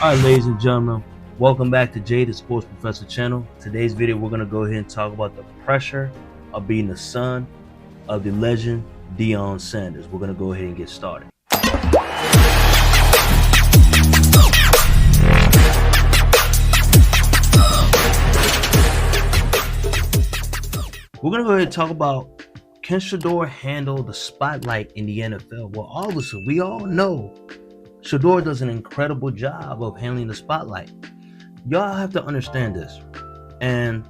All right, ladies and gentlemen, welcome back to Jay, the Sports Professor channel. Today's video, we're going to go ahead and talk about the pressure of being the son of the legend Deion Sanders. We're going to go ahead and get started. We're going to go ahead and talk about, can Shedeur handle the spotlight in the NFL? Well, obviously, we all know Shedeur does an incredible job of handling the spotlight. Y'all have to understand this. And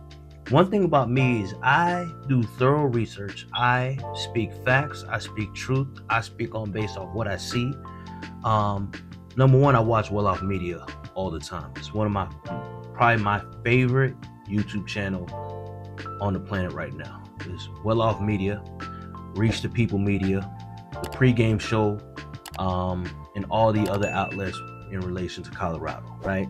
one thing about me is I do thorough research. I speak facts. I speak truth. I speak on based off what I see. Number one, I watch Well Off Media all the time. It's one of probably my favorite YouTube channel on the planet right now. It's Well Off Media, Reach the People Media, the pregame show, and all the other outlets in relation to Colorado, right?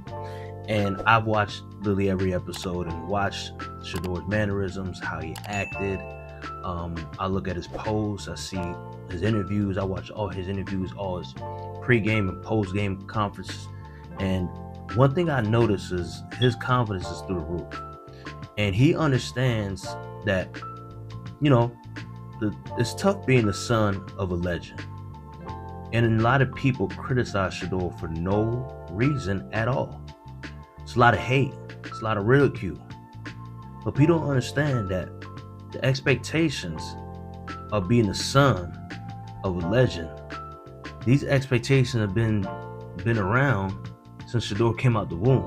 And I've watched literally every episode and watched Shedeur's mannerisms, how he acted. I look at his posts, I see his interviews, I watch all his interviews, all his pre-game and post-game conferences. And one thing I notice is his confidence is through the roof. And he understands that, it's tough being the son of a legend. And a lot of people criticize Shedeur for no reason at all. It's a lot of hate. It's a lot of ridicule. But people don't understand that the expectations of being the son of a legend, these expectations have been around since Shedeur came out the womb.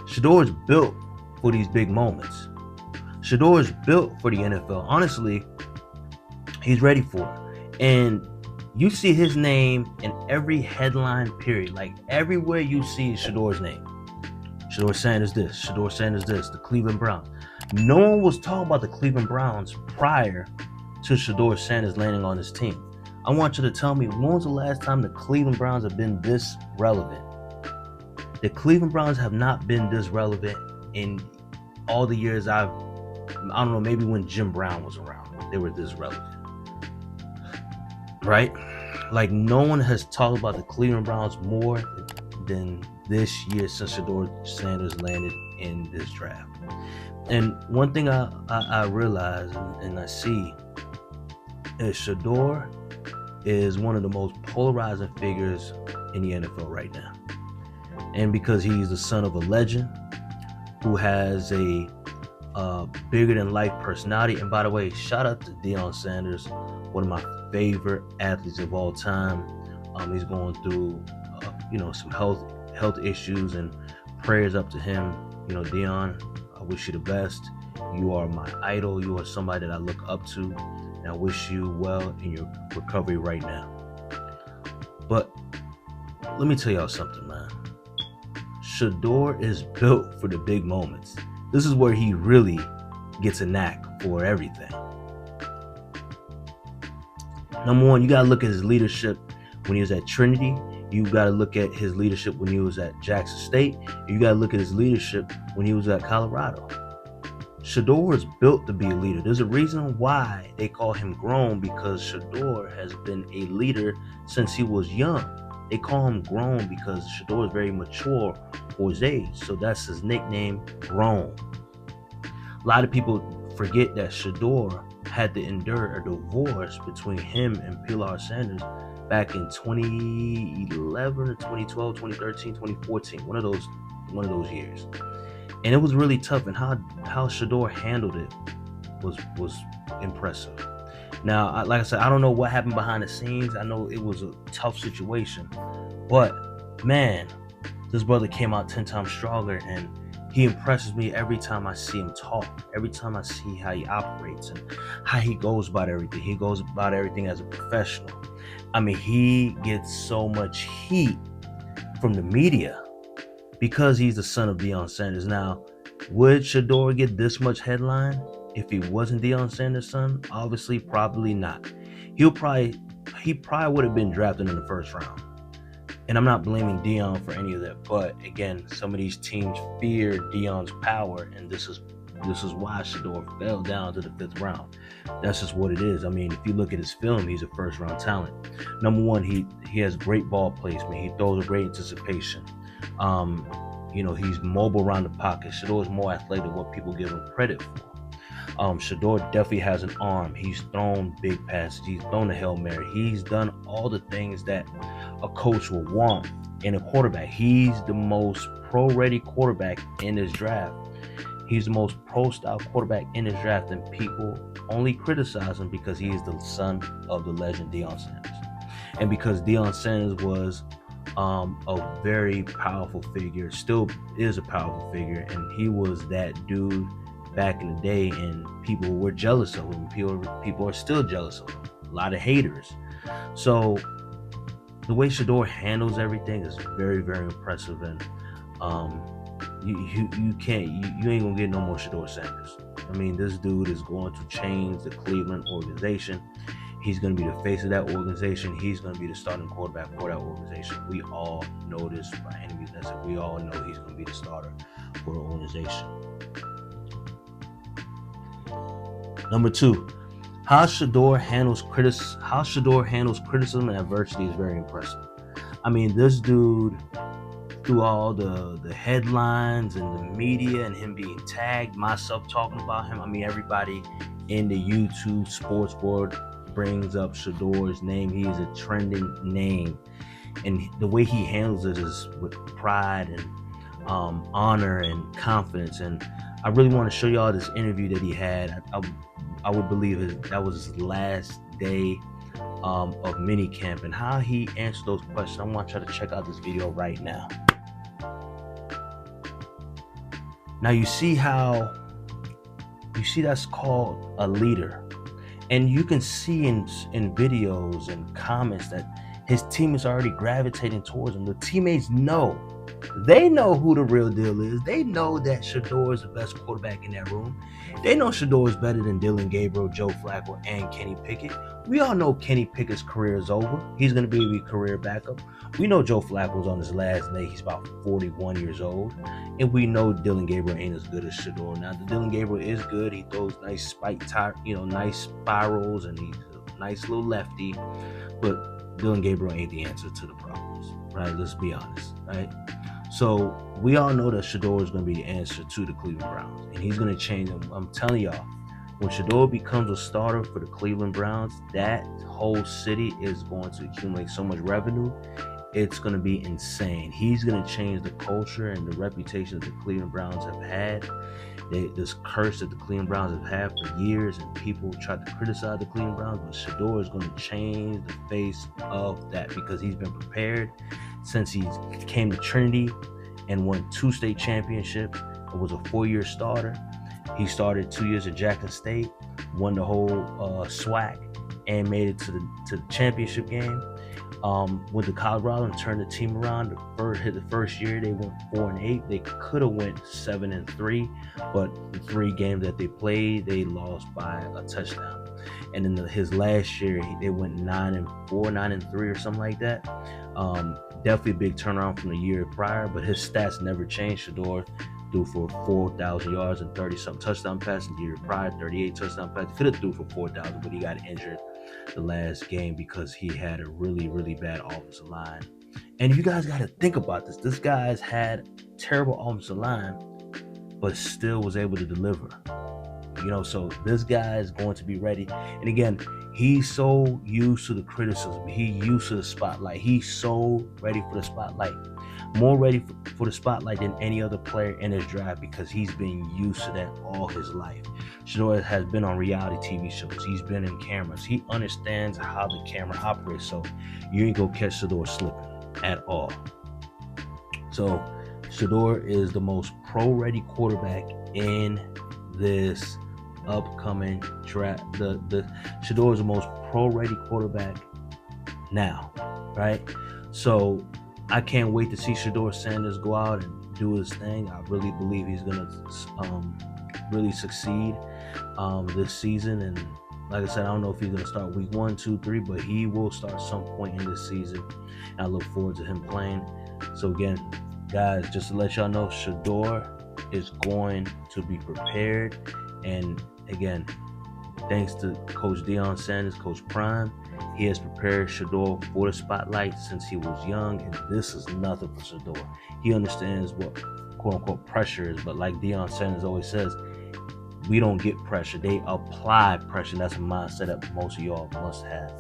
Shedeur is built for these big moments. Shedeur is built for the NFL. Honestly, he's ready for it. And you see his name in every headline period. Like everywhere you see Shedeur's name. Shedeur Sanders this, Shedeur Sanders this, the Cleveland Browns. No one was talking about the Cleveland Browns prior to Shedeur Sanders landing on his team. I want you to tell me, when was the last time the Cleveland Browns have been this relevant? The Cleveland Browns have not been this relevant in all the years I don't know, maybe when Jim Brown was around, they were this relevant. Right? Like no one has talked about the Cleveland Browns more than this year since Shedeur Sanders landed in this draft. And one thing I realize and I see is Shedeur is one of the most polarizing figures in the NFL right now. And because he's the son of a legend who has a bigger than life personality. And by the way, shout out to Deion Sanders, one of my favorite athletes of all time. He's going through some health issues, and prayers up to him. Deion, I wish you the best. You are my idol. You are somebody that I look up to, and I wish you well in your recovery right now. But let me tell y'all something, man. Shedeur is built for the big moments. This is where he really gets a knack for everything. Number one, you gotta look at his leadership when he was at Trinity. You gotta look at his leadership when he was at Jackson State. You gotta look at his leadership when he was at Colorado. Shedeur is built to be a leader. There's a reason why they call him grown, because Shedeur has been a leader since he was young. They call him grown because Shedeur is very mature for his age. So that's his nickname, grown. A lot of people forget that Shedeur had to endure a divorce between him and Pilar Sanders back in 2011 or 2012, 2013, 2014, one of those years. And it was really tough, and how Shedeur handled it was impressive. Now, like I said, I don't know what happened behind the scenes. I know it was a tough situation, but man, this brother came out 10 times stronger, and he impresses me every time I see him talk, every time I see how he operates and how he goes about everything. He goes about everything as a professional. I mean, he gets so much heat from the media because he's the son of Deion Sanders. Now, would Shedeur get this much headline if he wasn't Deion Sanders' son? Obviously, probably not. He probably would have been drafted in the first round. And I'm not blaming Deion for any of that, but again, some of these teams fear Deion's power, and this is This is why Shedeur fell down to the 5th round. That's just what it is. I mean, if you look at his film, he's a first-round talent. Number one, he has great ball placement. He throws a great anticipation. He's mobile around the pocket. Shedeur is more athletic than what people give him credit for. Shedeur definitely has an arm. He's thrown big passes. He's thrown a Hail Mary. He's done all the things that a coach will want in a quarterback. He's the most pro-ready quarterback in this draft. He's the most pro-style quarterback in this draft, and people only criticize him because he is the son of the legend Deion Sanders. And because Deion Sanders was a very powerful figure, still is a powerful figure, and he was that dude back in the day, and people were jealous of him. People are still jealous of him. A lot of haters. So the way Shedeur handles everything is very, very impressive, and you ain't gonna get no more Shedeur Sanders. I mean, this dude is going to change the Cleveland organization. He's going to be the face of that organization. He's going to be the starting quarterback for that organization. We all know this by any means necessary. We all know he's going to be the starter for the organization. Number 2, how Shedeur handles criticism and adversity is very impressive. I mean, this dude, through all the headlines and the media and him being tagged, myself talking about him, I mean, everybody in the YouTube sports world brings up Shedeur's name. He is a trending name, and the way he handles it is with pride and honor and confidence. And I really want to show y'all this interview that he had. I would believe that was his last day of minicamp, and how he answered those questions. I want y'all to check out this video right now. Now you see that's called a leader. And you can see in videos and comments that his team is already gravitating towards him. The teammates know. They know who the real deal is. They know that Shedeur is the best quarterback in that room. They know Shedeur is better than Dillon Gabriel, Joe Flacco, and Kenny Pickett. We all know Kenny Pickett's career is over. He's going to be a career backup. We know Joe Flacco's on his last leg. He's about 41 years old. And we know Dillon Gabriel ain't as good as Shedeur. Now, the Dillon Gabriel is good. He throws nice nice spirals, and he's a nice little lefty. But Dillon Gabriel ain't the answer to the problems, right? Let's be honest, right? So we all know that Shedeur is going to be the answer to the Cleveland Browns, and he's going to change them. I'm telling y'all, when Shedeur becomes a starter for the Cleveland Browns, that whole city is going to accumulate so much revenue. It's going to be insane. He's going to change the culture and the reputation that the Cleveland Browns have had. This curse that the Cleveland Browns have had for years, and people try to criticize the Cleveland Browns, but Shedeur is going to change the face of that because he's been prepared since he came to Trinity and won 2 state championships. It was a 4-year starter. He started 2 years at Jackson State, won the whole SWAC, and made it to the championship game. Went to Colorado and turned the team around. The first year they went 4-8. They could have went 7-3, but the 3 games that they played, they lost by a touchdown. And in his last year, they went 9-4, 9-3, or something like that. Definitely a big turnaround from the year prior, but his stats never changed. Shedeur threw for 4,000 yards and 30-something touchdown passes. The year prior, 38 touchdown passes. He could have threw for 4,000, but he got injured the last game because he had a really, really bad offensive line. And you guys got to think about this. This guy's had terrible offensive line, but still was able to deliver. So this guy is going to be ready. And again, he's so used to the criticism. He's used to the spotlight. He's so ready for the spotlight. More ready for the spotlight than any other player in his draft because he's been used to that all his life. Shedeur has been on reality TV shows. He's been in cameras. He understands how the camera operates. So you ain't gonna catch Shedeur slipping at all. So Shedeur is the most pro-ready quarterback in this upcoming draft. Shedeur is the most pro-ready quarterback now, right? So I can't wait to see Shedeur Sanders go out and do his thing. I really believe he's gonna really succeed this season. And like I said, I don't know if he's gonna start week 1, 2, 3, but he will start some point in this season. And I look forward to him playing. So again, guys, just to let y'all know, Shedeur is going to be prepared. And again, thanks to Coach Deion Sanders, Coach Prime, he has prepared Shedeur for the spotlight since he was young, and this is nothing for Shedeur. He understands what quote-unquote pressure is, but like Deion Sanders always says, we don't get pressure. They apply pressure. That's a mindset that most of y'all must have.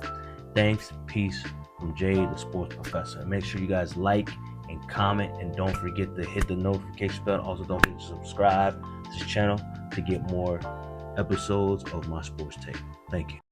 Thanks. Peace from Jay, the sports professor. Make sure you guys like and comment, and don't forget to hit the notification bell. Also, don't forget to subscribe to this channel to get more episodes of my sports take. Thank you.